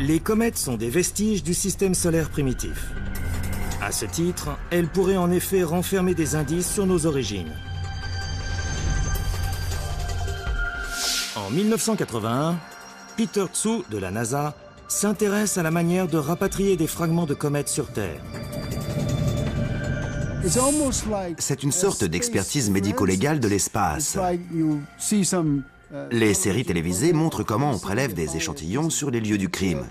Les comètes sont des vestiges du système solaire primitif. À ce titre, elles pourraient en effet renfermer des indices sur nos origines. En 1981, Peter Tsu de la NASA s'intéresse à la manière de rapatrier des fragments de comètes sur Terre. C'est une sorte d'expertise médico-légale de l'espace. Les séries télévisées montrent comment on prélève des échantillons sur les lieux du crime.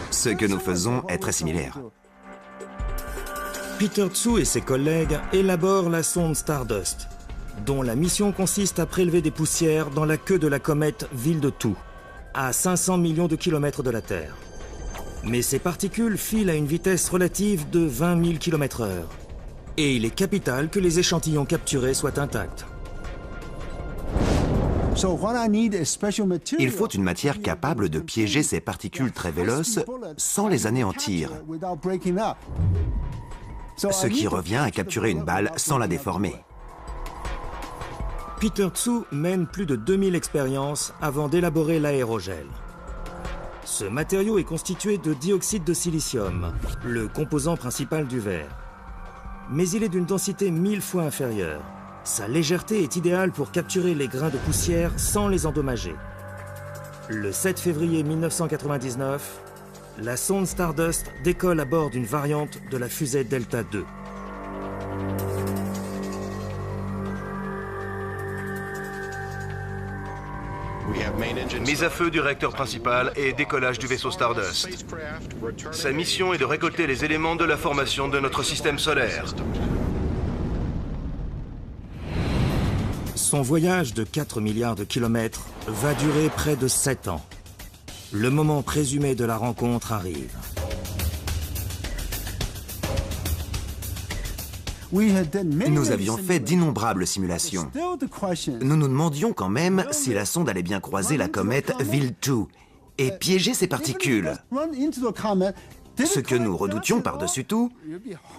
Ce que nous faisons est très similaire. Peter Tsu et ses collègues élaborent la sonde Stardust, dont la mission consiste à prélever des poussières dans la queue de la comète Ville-de-Thou, à 500 millions de kilomètres de la Terre. Mais ces particules filent à une vitesse relative de 20 000 km/h. Et il est capital que les échantillons capturés soient intacts. Il faut une matière capable de piéger ces particules très véloces sans les anéantir. Ce qui revient à capturer une balle sans la déformer. Peter Tsu mène plus de 2000 expériences avant d'élaborer l'aérogel. Ce matériau est constitué de dioxyde de silicium, le composant principal du verre. Mais il est d'une densité 1000 fois inférieure. Sa légèreté est idéale pour capturer les grains de poussière sans les endommager. Le 7 février 1999, la sonde Stardust décolle à bord d'une variante de la fusée Delta II. Mise à feu du réacteur principal et décollage du vaisseau Stardust. Sa mission est de récolter les éléments de la formation de notre système solaire. Son voyage de 4 milliards de kilomètres va durer près de 7 ans. Le moment présumé de la rencontre arrive. Nous avions fait d'innombrables simulations. Nous nous demandions quand même si la sonde allait bien croiser la comète Ville-2 et piéger ses particules. Ce que nous redoutions par-dessus tout,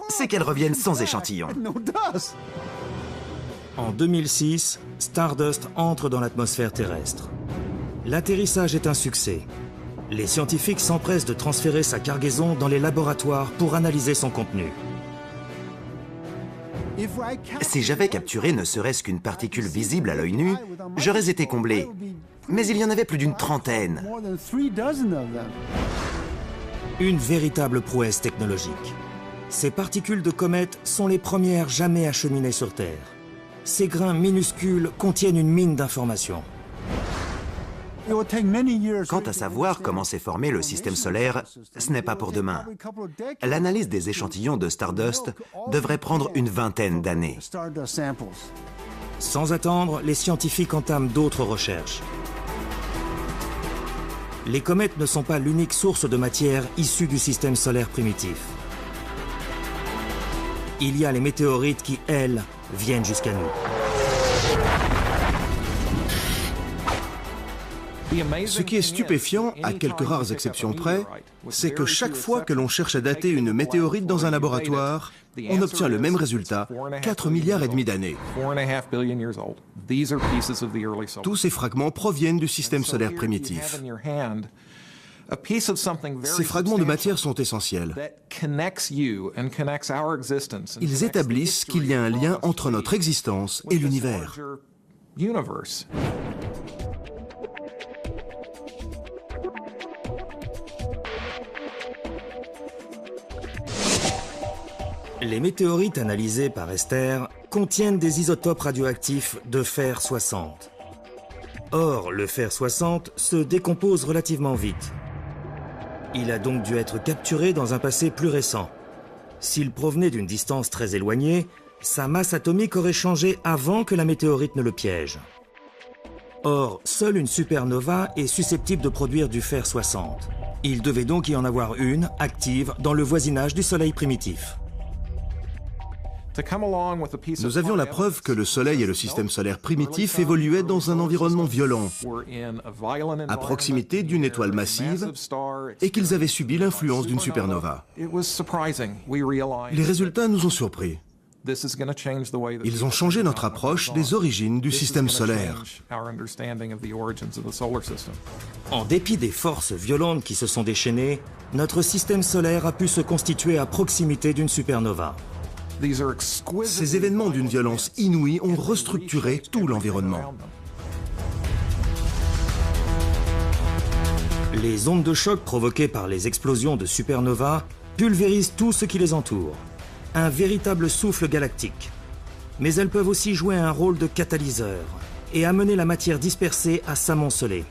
c'est qu'elle revienne sans échantillon. En 2006, Stardust entre dans l'atmosphère terrestre. L'atterrissage est un succès. Les scientifiques s'empressent de transférer sa cargaison dans les laboratoires pour analyser son contenu. Si j'avais capturé ne serait-ce qu'une particule visible à l'œil nu, j'aurais été comblé. Mais il y en avait plus d'une trentaine. Une véritable prouesse technologique. Ces particules de comète sont les premières jamais acheminées sur Terre. Ces grains minuscules contiennent une mine d'informations. Quant à savoir comment s'est formé le système solaire, ce n'est pas pour demain. L'analyse des échantillons de Stardust devrait prendre une vingtaine d'années. Sans attendre, les scientifiques entament d'autres recherches. Les comètes ne sont pas l'unique source de matière issue du système solaire primitif. Il y a les météorites qui, elles, viennent jusqu'à nous. Ce qui est stupéfiant, à quelques rares exceptions près, c'est que chaque fois que l'on cherche à dater une météorite dans un laboratoire, on obtient le même résultat, 4 milliards et demi d'années. Tous ces fragments proviennent du système solaire primitif. Ces fragments de matière sont essentiels. Ils établissent qu'il y a un lien entre notre existence et l'univers. Les météorites analysées par Esther contiennent des isotopes radioactifs de fer 60. Or, le fer 60 se décompose relativement vite. Il a donc dû être capturé dans un passé plus récent. S'il provenait d'une distance très éloignée, sa masse atomique aurait changé avant que la météorite ne le piège. Or, seule une supernova est susceptible de produire du fer 60. Il devait donc y en avoir une, active, dans le voisinage du Soleil primitif. Nous avions la preuve que le Soleil et le système solaire primitif évoluaient dans un environnement violent, à proximité d'une étoile massive, et qu'ils avaient subi l'influence d'une supernova. Les résultats nous ont surpris. Ils ont changé notre approche des origines du système solaire. En dépit des forces violentes qui se sont déchaînées, notre système solaire a pu se constituer à proximité d'une supernova. Ces événements d'une violence inouïe ont restructuré tout l'environnement. Les ondes de choc provoquées par les explosions de supernovas pulvérisent tout ce qui les entoure. Un véritable souffle galactique. Mais elles peuvent aussi jouer un rôle de catalyseur et amener la matière dispersée à s'amonceler.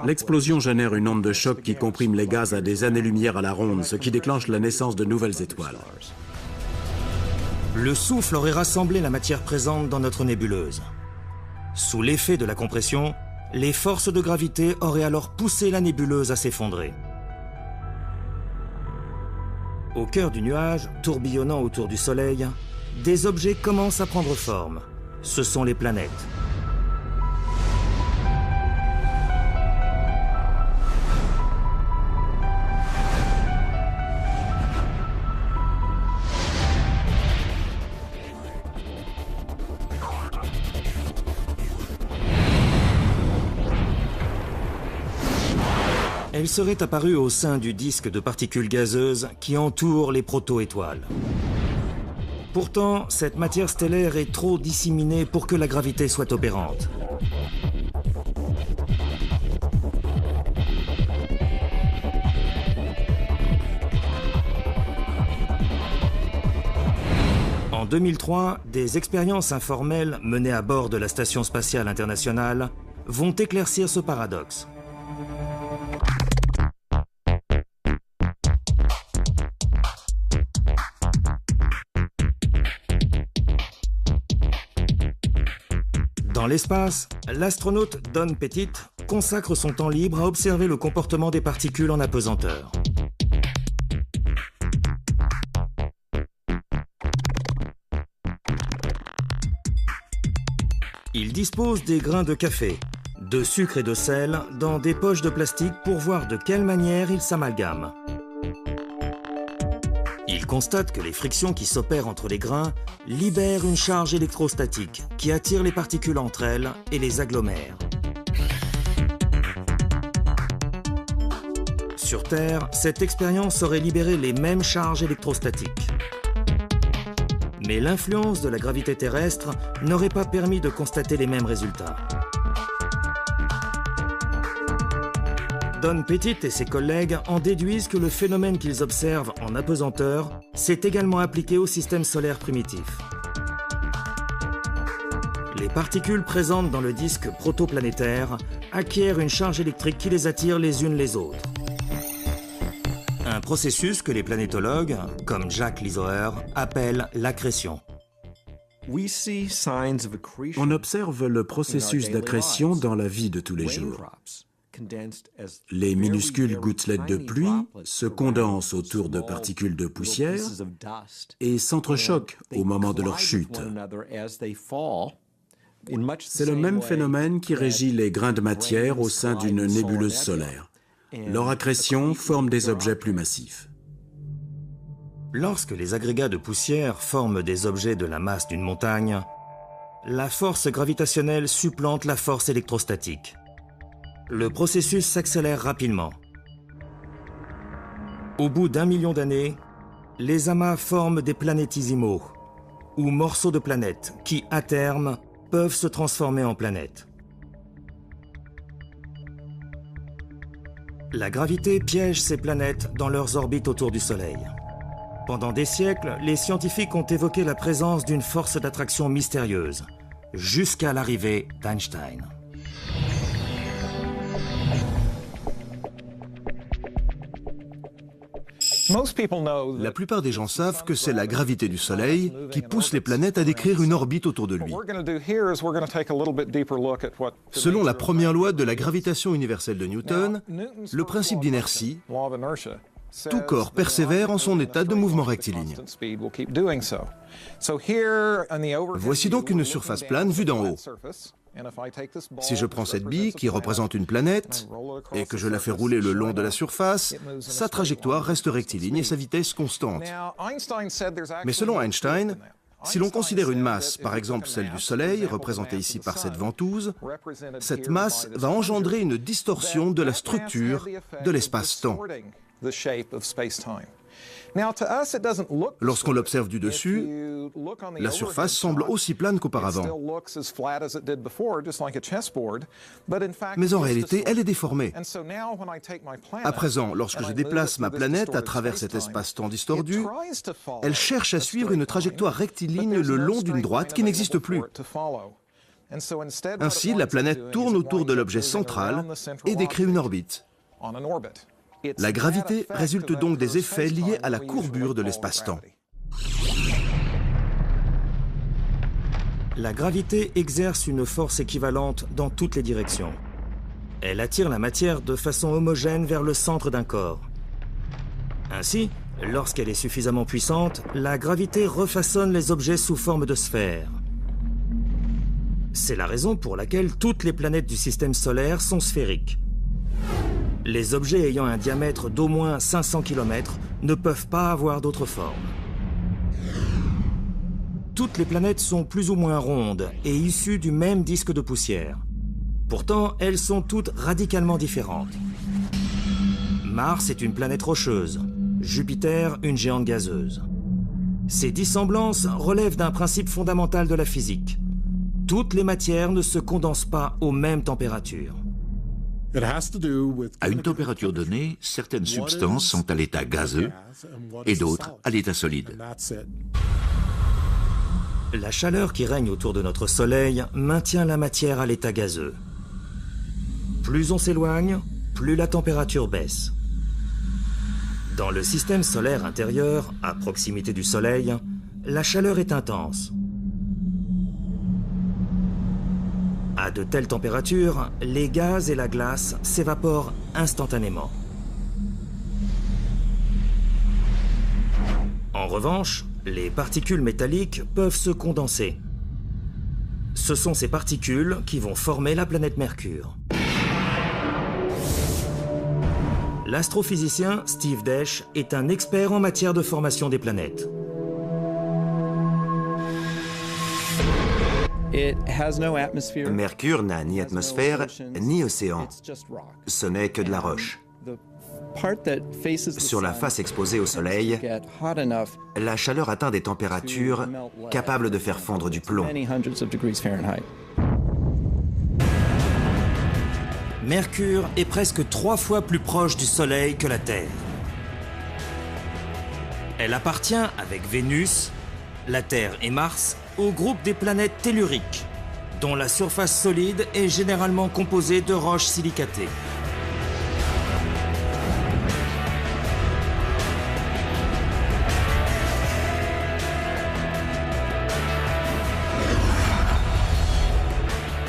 L'explosion génère une onde de choc qui comprime les gaz à des années-lumière à la ronde, ce qui déclenche la naissance de nouvelles étoiles. Le souffle aurait rassemblé la matière présente dans notre nébuleuse. Sous l'effet de la compression, les forces de gravité auraient alors poussé la nébuleuse à s'effondrer. Au cœur du nuage, tourbillonnant autour du Soleil, des objets commencent à prendre forme. Ce sont les planètes. Elle serait apparue au sein du disque de particules gazeuses qui entoure les proto-étoiles. Pourtant, cette matière stellaire est trop disséminée pour que la gravité soit opérante. En 2003, des expériences informelles menées à bord de la Station spatiale internationale vont éclaircir ce paradoxe. Dans l'espace, l'astronaute Don Pettit consacre son temps libre à observer le comportement des particules en apesanteur. Il dispose des grains de café, de sucre et de sel dans des poches de plastique pour voir de quelle manière ils s'amalgament. Il constate que les frictions qui s'opèrent entre les grains libèrent une charge électrostatique qui attire les particules entre elles et les agglomère. Sur Terre, cette expérience aurait libéré les mêmes charges électrostatiques. Mais l'influence de la gravité terrestre n'aurait pas permis de constater les mêmes résultats. Don Pettit et ses collègues en déduisent que le phénomène qu'ils observent en apesanteur s'est également appliqué au système solaire primitif. Les particules présentes dans le disque protoplanétaire acquièrent une charge électrique qui les attire les unes les autres. Un processus que les planétologues, comme Jacques Lizoer, appellent l'accrétion. On observe le processus d'accrétion dans la vie de tous les jours. Les minuscules gouttelettes de pluie se condensent autour de particules de poussière et s'entrechoquent au moment de leur chute. C'est le même phénomène qui régit les grains de matière au sein d'une nébuleuse solaire. Leur accrétion forme des objets plus massifs. Lorsque les agrégats de poussière forment des objets de la masse d'une montagne, la force gravitationnelle supplante la force électrostatique. Le processus s'accélère rapidement. Au bout d'1 million d'années, les amas forment des planétésimaux, ou morceaux de planètes, qui, à terme, peuvent se transformer en planètes. La gravité piège ces planètes dans leurs orbites autour du Soleil. Pendant des siècles, les scientifiques ont évoqué la présence d'une force d'attraction mystérieuse, jusqu'à l'arrivée d'Einstein. La plupart des gens savent que c'est la gravité du Soleil qui pousse les planètes à décrire une orbite autour de lui. Selon la première loi de la gravitation universelle de Newton, le principe d'inertie Tout corps persévère en son état de mouvement rectiligne. Voici donc une surface plane vue d'en haut. Si je prends cette bille qui représente une planète et que je la fais rouler le long de la surface, sa trajectoire reste rectiligne et sa vitesse constante. Mais selon Einstein, si l'on considère une masse, par exemple celle du Soleil, représentée ici par cette ventouse, cette masse va engendrer une distorsion de la structure de l'espace-temps. Lorsqu'on l'observe du dessus, la surface semble aussi plane qu'auparavant. Mais en réalité, elle est déformée. À présent, lorsque je déplace ma planète à travers cet espace-temps distordu, elle cherche à suivre une trajectoire rectiligne le long d'une droite qui n'existe plus. Ainsi, la planète tourne autour de l'objet central et décrit une orbite. La gravité résulte donc des effets liés à la courbure de l'espace-temps. La gravité exerce une force équivalente dans toutes les directions. Elle attire la matière de façon homogène vers le centre d'un corps. Ainsi, lorsqu'elle est suffisamment puissante, la gravité refaçonne les objets sous forme de sphères. C'est la raison pour laquelle toutes les planètes du système solaire sont sphériques. Les objets ayant un diamètre d'au moins 500 km ne peuvent pas avoir d'autre forme. Toutes les planètes sont plus ou moins rondes et issues du même disque de poussière. Pourtant, elles sont toutes radicalement différentes. Mars est une planète rocheuse, Jupiter une géante gazeuse. Ces dissemblances relèvent d'un principe fondamental de la physique. Toutes les matières ne se condensent pas aux mêmes températures. À une température donnée, certaines substances sont à l'état gazeux et d'autres à l'état solide. La chaleur qui règne autour de notre Soleil maintient la matière à l'état gazeux. Plus on s'éloigne, plus la température baisse. Dans le système solaire intérieur, à proximité du Soleil, la chaleur est intense. À de telles températures, les gaz et la glace s'évaporent instantanément. En revanche, les particules métalliques peuvent se condenser. Ce sont ces particules qui vont former la planète Mercure. L'astrophysicien Steve Desch est un expert en matière de formation des planètes. Mercure n'a ni atmosphère, ni océan. Ce n'est que de la roche. Sur la face exposée au Soleil, la chaleur atteint des températures capables de faire fondre du plomb. Mercure est presque 3 fois plus proche du Soleil que la Terre. Elle appartient, avec Vénus, la Terre et Mars, au groupe des planètes telluriques, dont la surface solide est généralement composée de roches silicatées.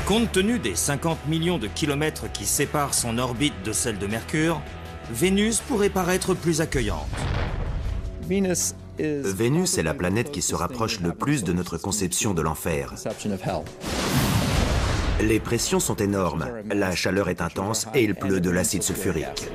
Compte tenu des 50 millions de kilomètres qui séparent son orbite de celle de Mercure, Vénus pourrait paraître plus accueillante. Vénus est la planète qui se rapproche le plus de notre conception de l'enfer. Les pressions sont énormes, la chaleur est intense et il pleut de l'acide sulfurique.